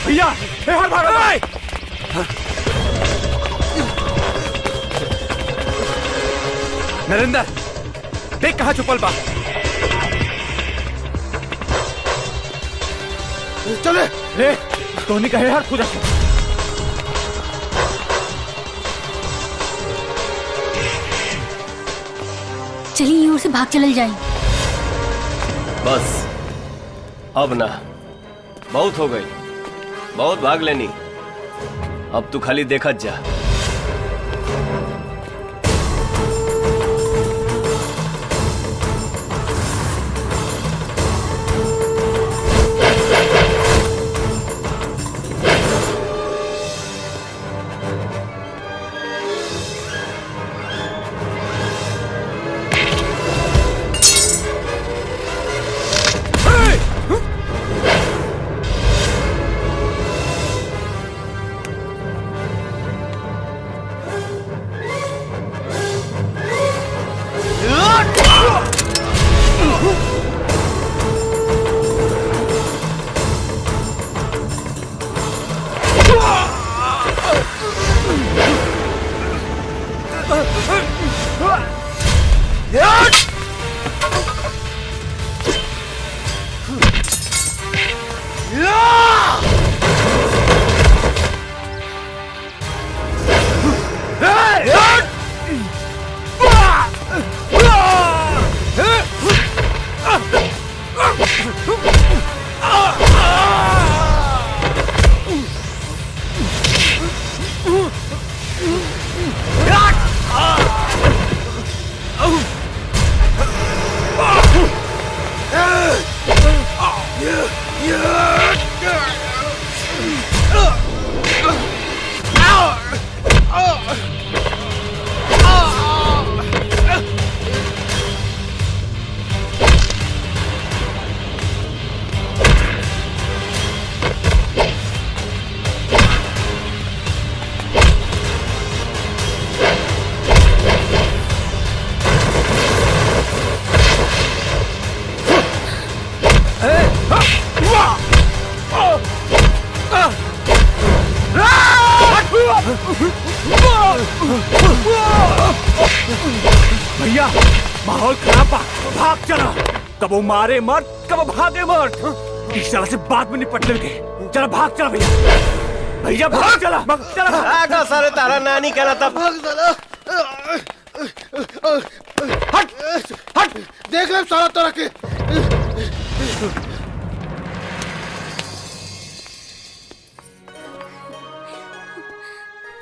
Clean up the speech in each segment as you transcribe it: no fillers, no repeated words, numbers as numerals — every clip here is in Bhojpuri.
भैया हर भाग नरेंद्र देख कहाँ छुपल बा। चले रे धोनी का हाथ खुदा। चलिए ओर से भाग चल जाए। बस अब ना, बहुत हो गई, बहुत भाग लेनी, अब तू खाली देखत जा। भैया माहौल खराब बा, भाग चला। कब वो मारे मत, कब भागे मत, इस तरह से बाद में निपट लेंगे। चला भाग चला भैया, भैया भाग चला, चला आगा सारे तारा नानी कहना था। भाग चला। हट हट, देख ले सारा तरह के।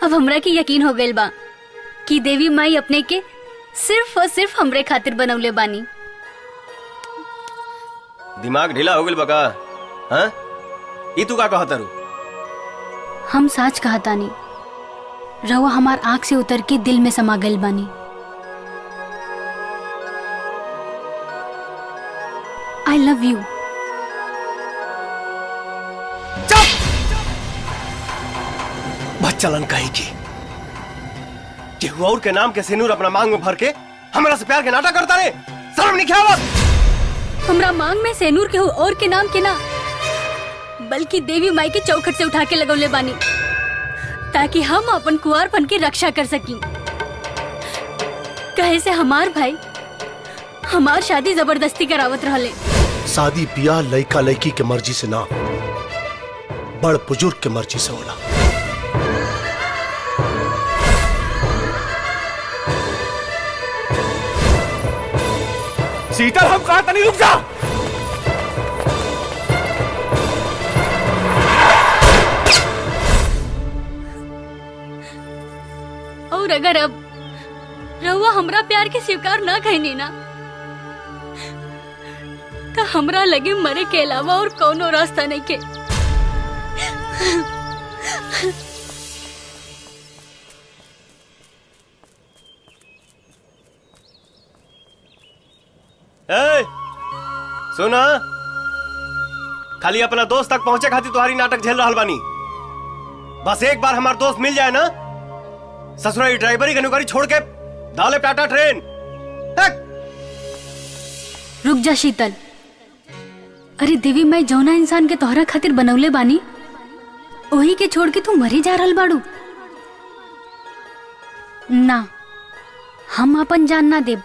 अब हमरा के यकीन हो गइल बा कि देवी माई अपने के सिर्फ और सिर्फ हमरे खातिर बनौले बानी। दिमाग ढीला हो गइल बका? हाँ? ई तू का कहत रू? हम सच कहतानी, रहुआ हमार आंख से उतर के दिल में समा गइल बानी। I love you. बच्चलन कही की केहू और के नाम के सिनूर अपना मांग में भर के हमरा से प्यार के नाटक करता रे। शर्म नहीं आवत? हमरा मांग में सेनूर के और के नाम के ना, बल्कि देवी माई के चौखट से उठा के लगौले बानी, ताकि हम अपन कुंवारपन की रक्षा कर सकी। कहे से हमार भाई हमार शादी जबरदस्ती करावत रहले। शादी बियाह लड़का लड़की के मर्जी से ना, बड़ बुजुर्ग के मर्जी से होला। शीतल हम कहा नहीं, रुक जा। और अगर अब रहुआ हमरा प्यार के स्वीकार ना कहनी ना, तो हमरा लगे मरे के अलावा और कोनो रास्ता नहीं के। ए, सुना, खाली अपना दोस्त तक पहुंचे खातिर तुम्हारी नाटक झेल रहा बानी। बस एक बार हमार दोस्त मिल जाए ना, ससुराली ड्राइवरी की नौकरी छोड़ के डाले टाटा ट्रेन। रुक जा शीतल। अरे देवी मैं जौना इंसान के तोहरा खातिर बनौले बानी वही के छोड़ के तू मरी जा रहल बाड़ू। ना, हम अपन जान ना देब,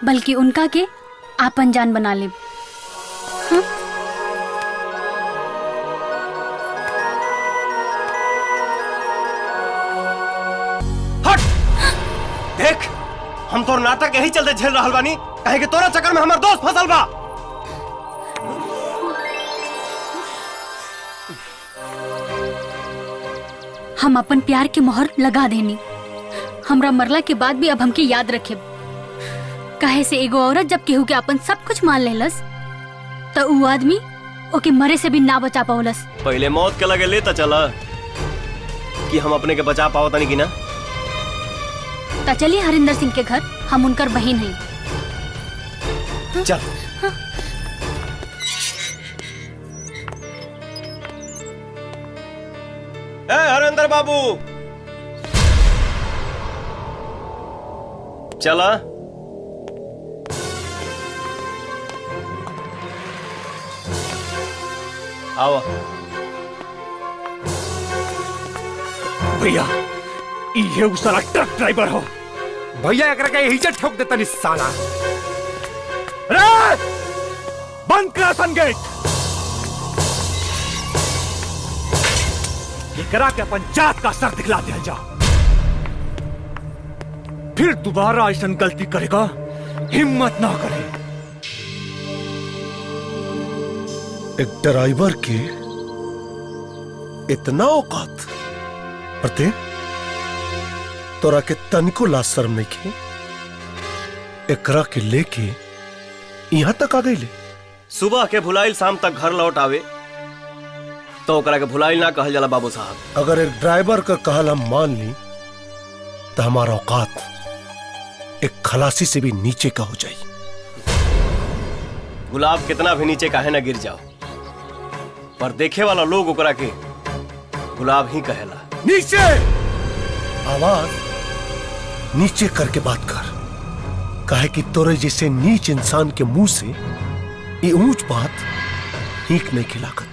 बल्कि उनका के आपन जान बना लेब। हाँ? हट! देख, हम तोर नाटक यही चलते झेल रहा बानी, कहे कि तोरा चक्कर में हमार दोस्त फंसल बा। हम अपन प्यार के मोहर लगा देनी। हमरा मरला के बाद भी अब हमके याद रखे, काहे से एगो औरत जब केहू के अपन सब कुछ मान लेलस तो ऊ आदमी ओके मरे से भी ना बचा पावलस। पहले मौत के लगे लेता चला कि हम अपने के बचा पाओ तनी की ना। ता चलिए हरिंदर सिंह के घर, हम उनकर बहन हैं। चल। ए हरिंदर बाबू, चला। आओ। भैया ये उस साला ट्रक ड्राइवर हो। भैया एकरा के यही से ठोक देता नि साला। अरे बंद करा सन गेट। एकरा के अपन जात का सर दिखला दिया जा, फिर दोबारा ऐसा गलती करेगा हिम्मत ना करे। एक ड्राइवर के इतना औकात अरे तोरा के तनिको लाज शर्म नहीं के एकरा के लेके यहां तक आ गई। सुबह के भुलाइल शाम तक घर लौट आवे तो ओकरा के भुलाइल ना कहल जाला बाबू साहब। अगर एक ड्राइवर का कहल हम मान ली तो हमारा औकात एक खलासी से भी नीचे का हो जाए। गुलाब कितना भी नीचे काहे ना गिर जाओ, पर देखे वाला लोग ओकरा के गुलाब ही कहेला। नीचे आवाज नीचे करके बात कर, काहे कि तोरे जैसे नीच इंसान के मुंह से ये ऊंच बात ठीक नहीं खिलाकत।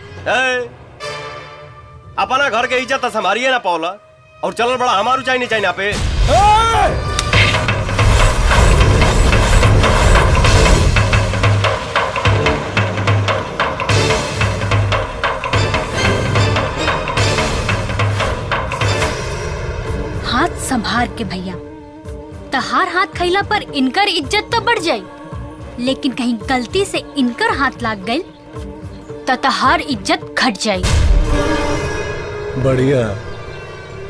अपना घर के इज्जत संभालिए ना पौला और चलल बड़ा हमारू चाहिए चाहिए ना पे। हाथ संभार के भैया, तहार हाथ खैला पर इनकर इज्जत तो बढ़ जाई, लेकिन कहीं गलती से इनकर हाथ लाग गई तो तहार इज्जत घट जाई। बढ़िया,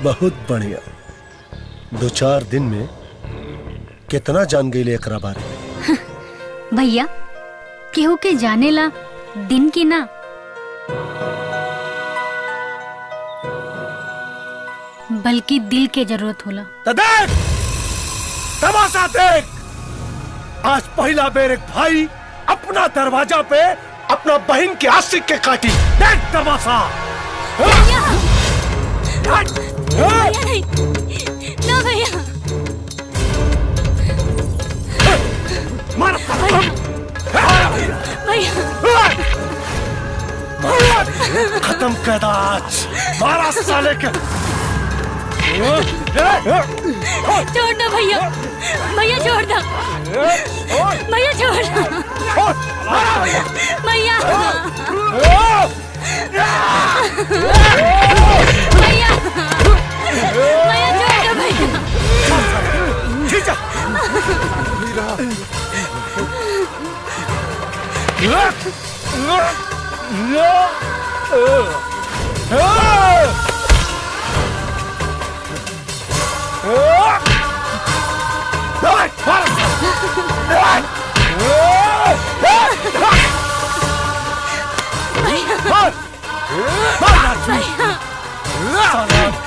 बहुत बढ़िया। 2-4 दिन में कितना जान गई ले एकरा बारे। भैया केहू के जाने ला दिन की ना, बल्कि दिल के जरूरत होला। तो देख तमाशा देख, आज पहला बेर एक भाई अपना दरवाजा पे अपना बहन के आशिक के काटी। देख तमाशा। भैया नहीं, ना भैया। मार भैया खत्म कर दो आज, मारा साले के। छोड़ दो भैया, भैया छोड़ दो, भैया छोड़ दो, भैया भैया भैया छोड़ दो भैया। ठीक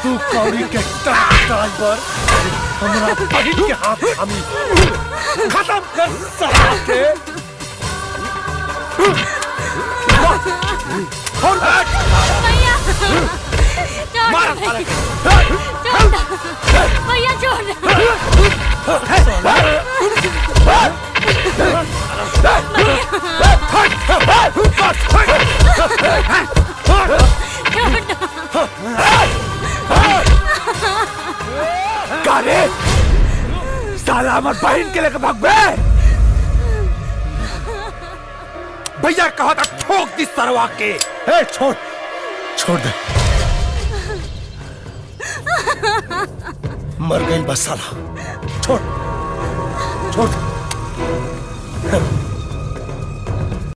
तू कौड़ी के ट्रक ड्राइवर हमरा बहन के हाथ थामी। खत्म कर साला के। और बैठ। भैया छोड़ मार दो साले भैया। के। छोड़ दो। भैया छोड़ दो। का रे साला हमार बहन के लेके भाग बे। भैया कहा था ठोक दी सरवा के। ए, छोड़ छोड़ दे। मर गई बस साला। छोड़ छोड़ दे।